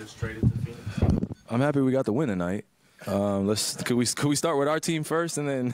just traded to Phoenix? I'm happy we got the win tonight. Could we start with our team first, and then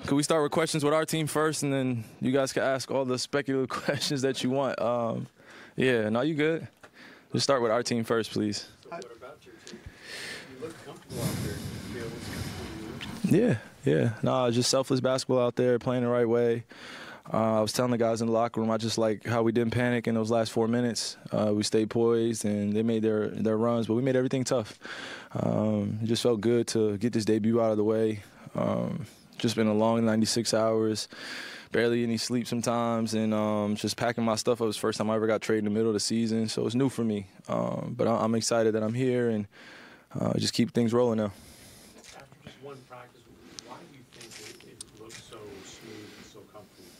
could we start with questions with our team first, and then you guys can ask all the speculative questions that you want. Yeah, no, you good. Just start with our team first, please. So what about your team? You look comfortable out there. You feel comfortable? Yeah. No, just selfless basketball out there, playing the right way. I was telling the guys in the locker room, I just like how we didn't panic in those last 4 minutes. We stayed poised, and they made their runs, but we made everything tough. It just felt good to get this debut out of the way. Just been a long 96 hours, barely any sleep sometimes, and just packing my stuff up. It was the first time I ever got traded in the middle of the season, so it's new for me. But I'm excited that I'm here, and just keep things rolling now. After just one practice, why do you think it looks so smooth and so comfortable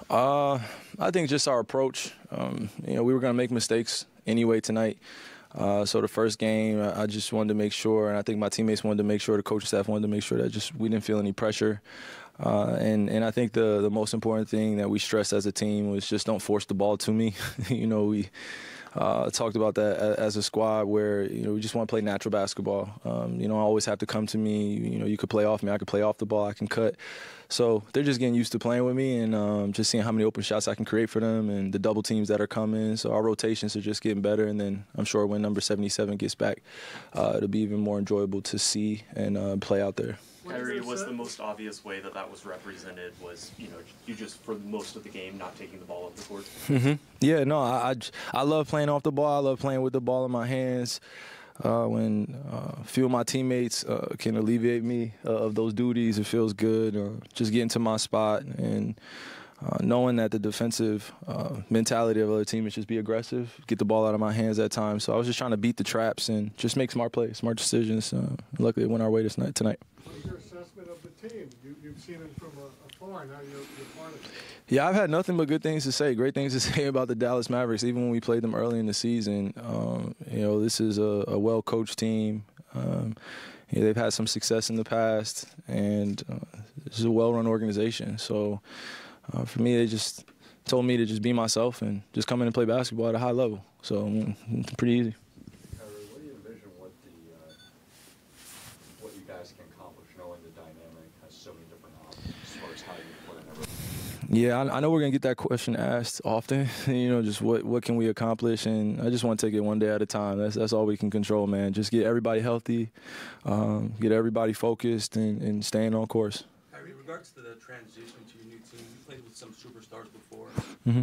for you? I think just our approach. We were going to make mistakes anyway tonight. So the first game, I just wanted to make sure, and I think my teammates wanted to make sure, the coaching staff wanted to make sure that just we didn't feel any pressure. And I think the most important thing that we stressed as a team was just don't force the ball to me. We talked about that as a squad where, we just want to play natural basketball. You don't always have to come to me. You could play off me. I could play off the ball. I can cut. So they're just getting used to playing with me and just seeing how many open shots I can create for them and the double teams that are coming. So our rotations are just getting better. And then I'm sure when number 77 gets back, it'll be even more enjoyable to see and play out there. Kyrie, was the most obvious way that was represented was, you just for most of the game not taking the ball off the court? Mm-hmm. Yeah, no, I love playing off the ball. I love playing with the ball in my hands. When a few of my teammates can alleviate me of those duties, it feels good. Just getting to my spot and knowing that the defensive mentality of the other team is just be aggressive, get the ball out of my hands at times. So I was just trying to beat the traps and just make smart plays, smart decisions. Luckily, it went our way tonight. What is your assessment of the team? You've seen it from afar, now you're part of it. Yeah, I've had nothing but good things to say, great things to say about the Dallas Mavericks, even when we played them early in the season. This is a well-coached team. They've had some success in the past, and this is a well-run organization. So for me, they just told me to just be myself and just come in and play basketball at a high level. So it's pretty easy. Kyrie, what do you envision what you guys can accomplish, knowing the dynamic has so many different options as far as how you play and everything? Yeah, I know we're going to get that question asked often, just what can we accomplish, and I just want to take it one day at a time. That's all we can control, man. Just get everybody healthy, get everybody focused, and staying on course. Kyrie, in regards to the transition to your new team, you played with some superstars before. Mm-hmm.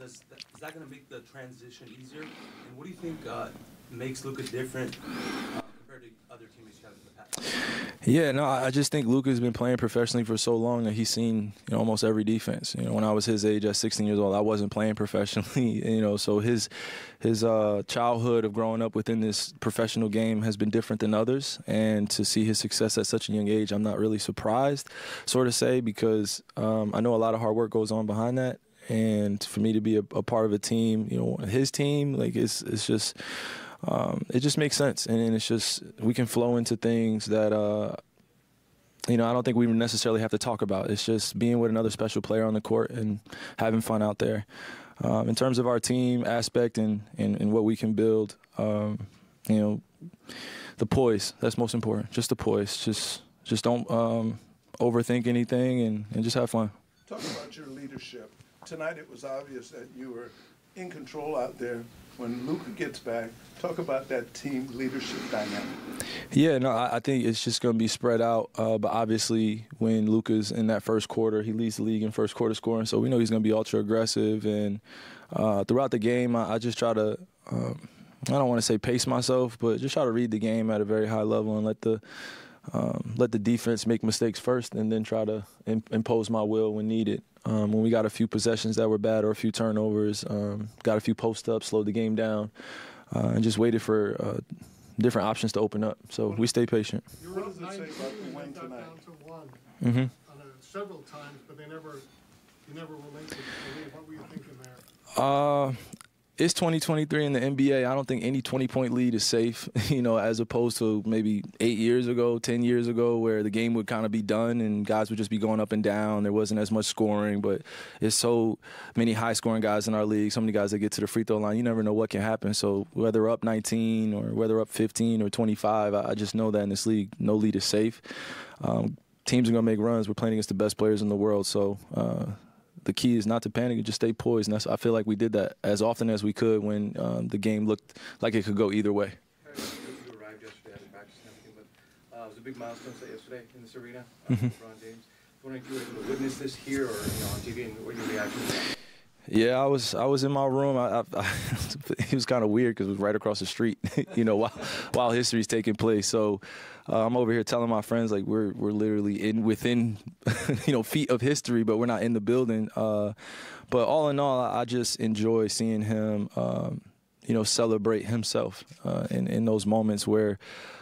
Is that going to make the transition easier? And what do you think makes Luka different compared to other teammates you have in the past? Yeah, no, I just think Luka's been playing professionally for so long that he's seen almost every defense. When I was his age at 16 years old, I wasn't playing professionally. So his childhood of growing up within this professional game has been different than others. And to see his success at such a young age, I'm not really surprised, sort of say, because I know a lot of hard work goes on behind that. And for me to be a part of a team, his team, like it's just. It just makes sense, and it's just we can flow into things that I don't think we necessarily have to talk about. It's just being with another special player on the court and having fun out there. In terms of our team aspect and what we can build, the poise, that's most important. Just the poise. Just don't overthink anything and just have fun. Talk about your leadership. Tonight it was obvious that you were in control out there. When Luka gets back, talk about that team leadership dynamic. Yeah, no, I think it's just going to be spread out. But obviously, when Luka's in that first quarter, he leads the league in first quarter scoring. So we know he's going to be ultra aggressive. And throughout the game, I just try to, I don't want to say pace myself, but just try to read the game at a very high level and let the defense make mistakes first, and then try to impose my will when needed. When we got a few possessions that were bad or a few turnovers, got a few post-ups, slowed the game down, and just waited for different options to open up. So we stay patient. What does it say about the win tonight? Down to one Mm-hmm. Several times, but you never relented. What were you thinking there? it's 2023 in the NBA. I don't think any 20-point lead is safe, as opposed to maybe 8 years ago, 10 years ago, where the game would kind of be done and guys would just be going up and down. There wasn't as much scoring, but it's so many high-scoring guys in our league, so many guys that get to the free throw line. You never know what can happen. So whether up 19 or whether up 15 or 25, I just know that in this league, no lead is safe. Teams are going to make runs. We're playing against the best players in the world, so the key is not to panic and just stay poised. And I feel like we did that as often as we could when the game looked like it could go either way. You arrived yesterday at practice and everything, but it was a big milestone set yesterday in this arena. LeBron James. I was wondering if you were able to witness this here or on TV, and what your reaction was. Yeah, I was in my room. It was kind of weird because it was right across the street, while history's taking place. So I'm over here telling my friends like we're literally within feet of history, but we're not in the building. But all in all, I just enjoy seeing him celebrate himself in those moments where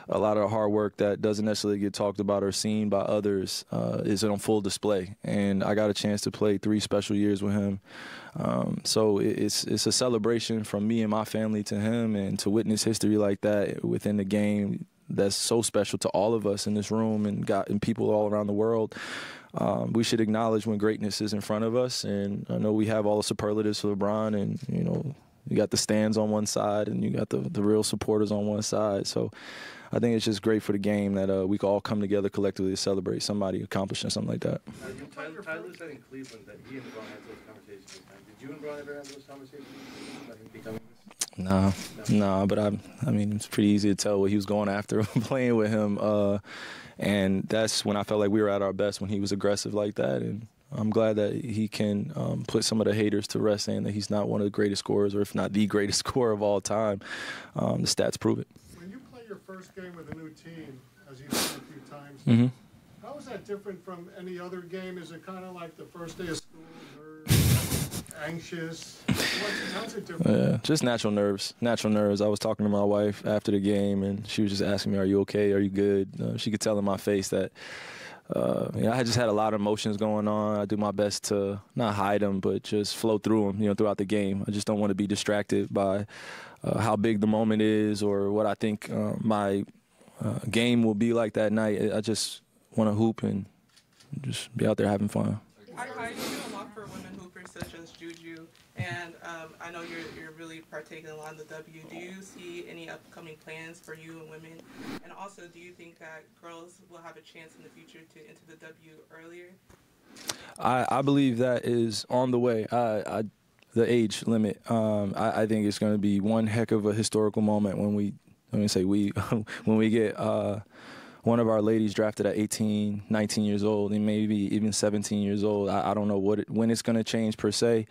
a lot of the hard work that doesn't necessarily get talked about or seen by others is on full display. And I got a chance to play 3 special years with him. So it's a celebration from me and my family to him, and to witness history like that within the game that's so special to all of us in this room and people all around the world. We should acknowledge when greatness is in front of us. And I know we have all the superlatives for LeBron, and, you got the stands on one side and you got the real supporters on one side. So I think it's just great for the game that we can all come together collectively to celebrate somebody accomplishing something like that. Tyler said in Cleveland that he and LeBron had those conversations. Did you and LeBron ever have those conversations about him becoming this? No, but I mean, it's pretty easy to tell what he was going after playing with him. And that's when I felt like we were at our best, when he was aggressive like that. And I'm glad that he can put some of the haters to rest, saying that he's not one of the greatest scorers, or if not the greatest scorer of all time. The stats prove it. When you play your first game with a new team, as you've done a few times, how is that different from any other game? Is it kind of like the first day of school, nervous, anxious? How's it different? Yeah, just natural nerves. I was talking to my wife after the game, and she was just asking me, "Are you okay? Are you good?" She could tell in my face that I just had a lot of emotions going on. I do my best to not hide them, but just flow through them, throughout the game. I just don't want to be distracted by how big the moment is or what I think my game will be like that night. I just want to hoop and just be out there having fun. Kyrie, you do a lot for women hoopers such as Juju, and I know you're really partaking a lot in the W. Do you see any upcoming plans for you and women? And also, do you think that girls will have a chance in the future to enter the W earlier? I believe that is on the way. The age limit. I think it's going to be one heck of a historical moment when we when we get one of our ladies drafted at 18, 19 years old, and maybe even 17 years old. I don't know when it's going to change per se,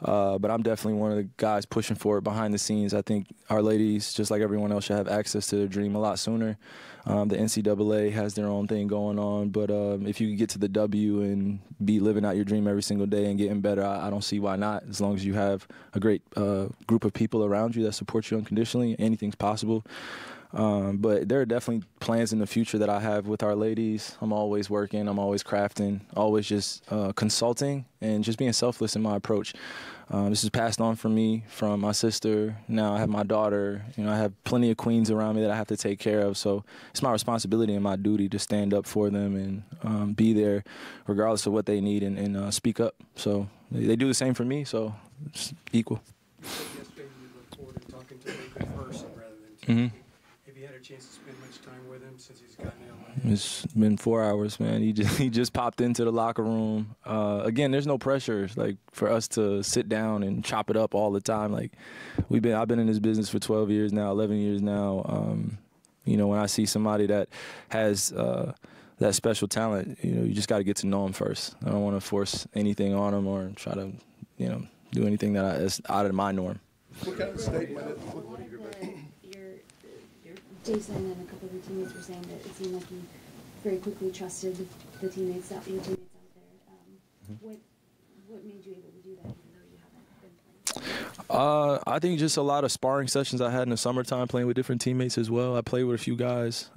but I'm definitely one of the guys pushing for it behind the scenes. I think our ladies, just like everyone else, should have access to their dream a lot sooner. The NCAA has their own thing going on, but if you can get to the W and be living out your dream every single day and getting better, I don't see why not. As long as you have a great group of people around you that support you unconditionally, anything's possible. But there are definitely plans in the future that I have with our ladies. I'm always working, I'm always crafting, always just consulting and just being selfless in my approach. This is passed on from me, from my sister. Now I have my daughter. I have plenty of queens around me that I have to take care of. So it's my responsibility and my duty to stand up for them and be there regardless of what they need and speak up. So they do the same for me, so it's equal. You said yesterday you look forward to talking to Luka in person rather than TV. Have you had a chance to spend much time with him since he's gotten to LA? It's been 4 hours, man. He just popped into the locker room. Again, there's no pressure for us to sit down and chop it up all the time. I've been in this business for 12 years now, 11 years now. When I see somebody that has that special talent, you just got to get to know them first. I don't want to force anything on them or try to, do anything that is out of my norm. What kind of statement? Jason and a couple of your teammates were saying that it seemed like you very quickly trusted your teammates out there. What made you able to do that, even though you haven't been playing? I think just a lot of sparring sessions I had in the summertime playing with different teammates as well. I played with a few guys,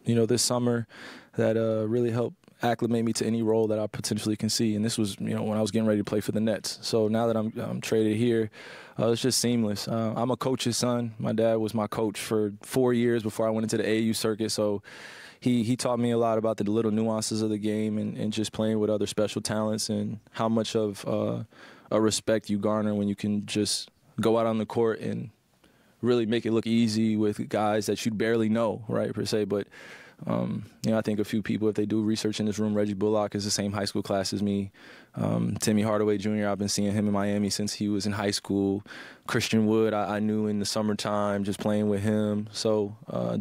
this summer that really helped acclimate me to any role that I potentially can see. And this was, when I was getting ready to play for the Nets. So now that I'm traded here, it's just seamless. I'm a coach's son. My dad was my coach for 4 years before I went into the AAU circuit. So he taught me a lot about the little nuances of the game and just playing with other special talents and how much of a respect you garner when you can just go out on the court and really make it look easy with guys that you barely know, right, per se. But, I think a few people, if they do research in this room, Reggie Bullock is the same high school class as me. Timmy Hardaway Jr., I've been seeing him in Miami since he was in high school. Christian Wood, I knew in the summertime, just playing with him. So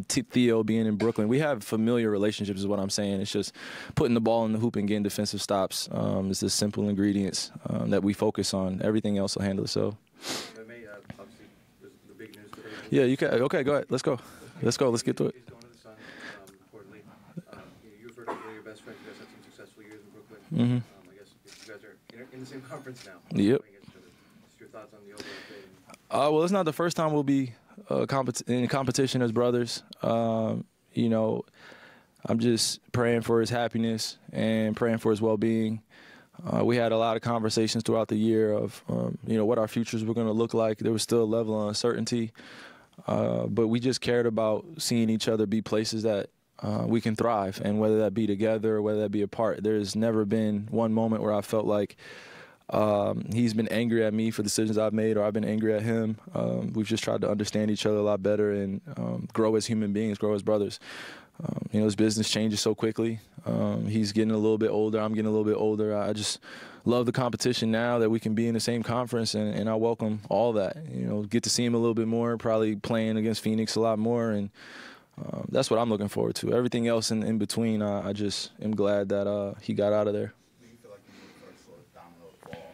Theo being in Brooklyn, we have familiar relationships is what I'm saying. It's just putting the ball in the hoop and getting defensive stops is the simple ingredients that we focus on. Everything else will handle itself. Obviously, the big news today. Yeah, you can. Okay, go ahead. Let's go. Let's get to it. He's going to the Suns, reportedly. You referred to one of your best friends. You guys had some successful years in Brooklyn. I guess you guys are in the same conference now. Yep. Just your thoughts on the overall trade? Well, it's not the first time we'll be in competition as brothers. I'm just praying for his happiness and praying for his well-being. We had a lot of conversations throughout the year of, what our futures were going to look like. There was still a level of uncertainty, but we just cared about seeing each other be places that we can thrive, and whether that be together or whether that be apart. There's never been one moment where I felt like he's been angry at me for decisions I've made or I've been angry at him. We've just tried to understand each other a lot better and grow as human beings, grow as brothers. His business changes so quickly. He's getting a little bit older. I'm getting a little bit older. I just love the competition now that we can be in the same conference, and I welcome all that. Get to see him a little bit more, probably playing against Phoenix a lot more, and that's what I'm looking forward to. Everything else in between, I just am glad that he got out of there. Do you feel like you were the first sort of domino to fall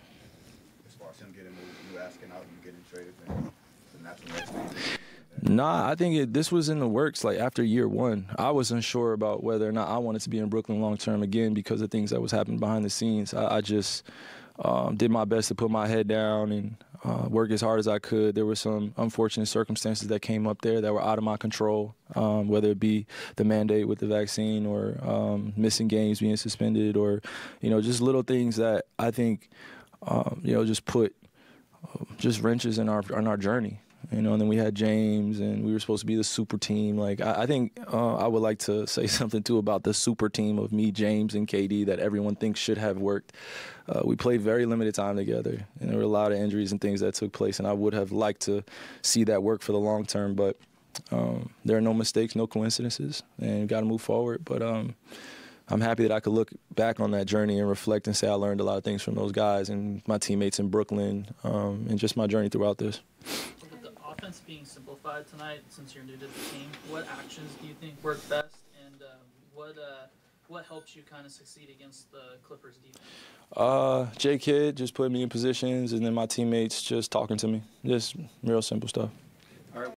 as far as him getting moved, you asking out, you getting traded, and the natural next thing? Nah, I think this was in the works. Like after year one, I was unsure about whether or not I wanted to be in Brooklyn long term again because of things that was happening behind the scenes. I just did my best to put my head down and work as hard as I could. There were some unfortunate circumstances that came up there that were out of my control, whether it be the mandate with the vaccine or missing games being suspended or, just little things that I think, just put just wrenches in our journey. And then we had James, and we were supposed to be the super team. Like, I think I would like to say something, too, about the super team of me, James, and KD that everyone thinks should have worked. We played very limited time together, and there were a lot of injuries and things that took place, and I would have liked to see that work for the long term. But there are no mistakes, no coincidences, and we've got to move forward. But I'm happy that I could look back on that journey and reflect and say I learned a lot of things from those guys and my teammates in Brooklyn and just my journey throughout this. Offense being simplified tonight, since you're new to the team, what actions do you think work best, and what helps you kind of succeed against the Clippers defense? J-Kid just putting me in positions, and then my teammates just talking to me. Just real simple stuff.